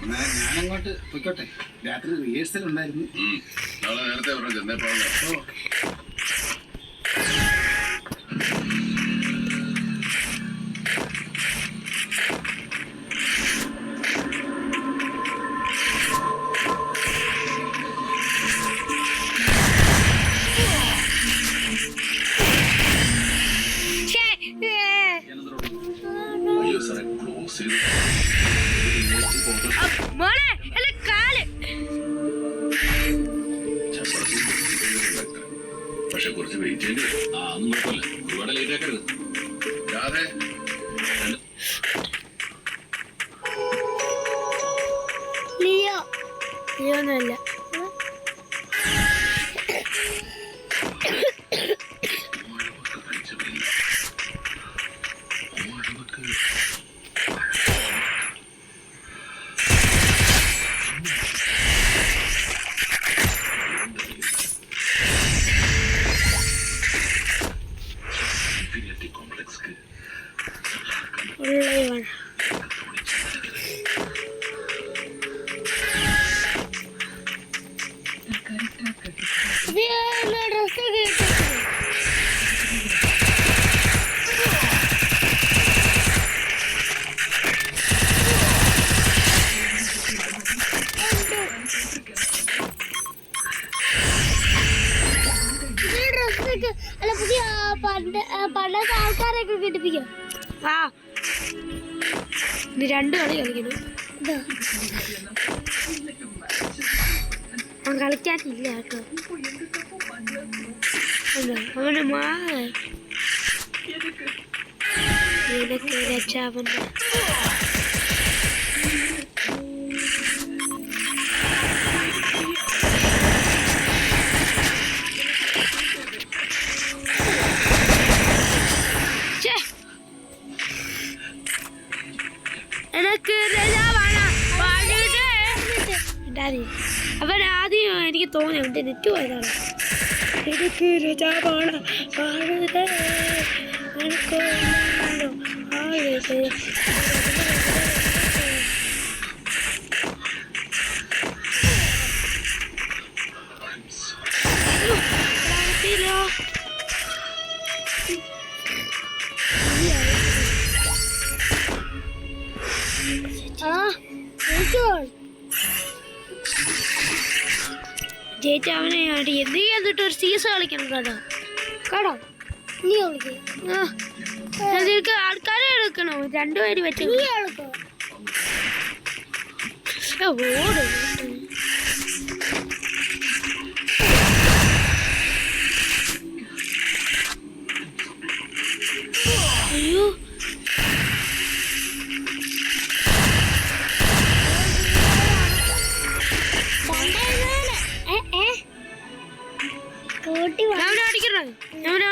ഞാനങ്ങോട്ട് പൊയ്ക്കോട്ടെ. രാത്രി റിഹേഴ്സൽ ഉണ്ടായിരുന്നു. നാളെ നേരത്തെ പറഞ്ഞു. പക്ഷെ കുറച്ച് വെയിറ്റ് ചെയ്ത് ഒന്നും കുഴപ്പമില്ല. ഒരുപാട് ലേറ്റ് ആക്കരുത്. രാധേ ലിയോന്നല്ല അല്ല പുതിയ പണ്ടത്തെ ആൾക്കാരൊക്കെ കിട്ടിപ്പിക്കാം. ആ ഇത് 2 കളി കളിക്കണം. അവൻ കളിക്കാനില്ല കേട്ടോ. അവന് ഇതൊക്കെ രക്ഷാവന്റെ അവൻ ആദ്യം എനിക്ക് തോന്നി അവൻ്റെ നെറ്റ് പോയതാണ്. എനിക്ക് രജാവാണ് ജയിച്ച അവനെ എന്തെങ്കിലും എന്നിട്ട് ഒരു സീസൺ കളിക്കണം കേട്ടോ. കേട്ടോ നീ കളിക്ക ആൾക്കാരെ എടുക്കണോ? 2 പേര് വെച്ച് ഓട്. അയ്യോ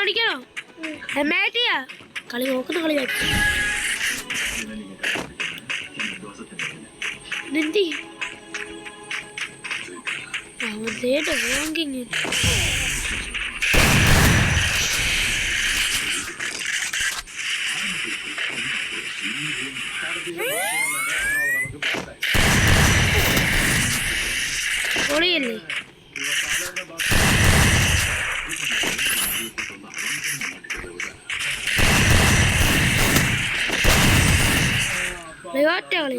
അടിക്കണോ? മേട്ടിയാ കളി നോക്കുന്ന കളി നിന്തി അവന്റെ വാങ്ങിങ് പൊളിയല്ലേ. ഒറ്റ കളി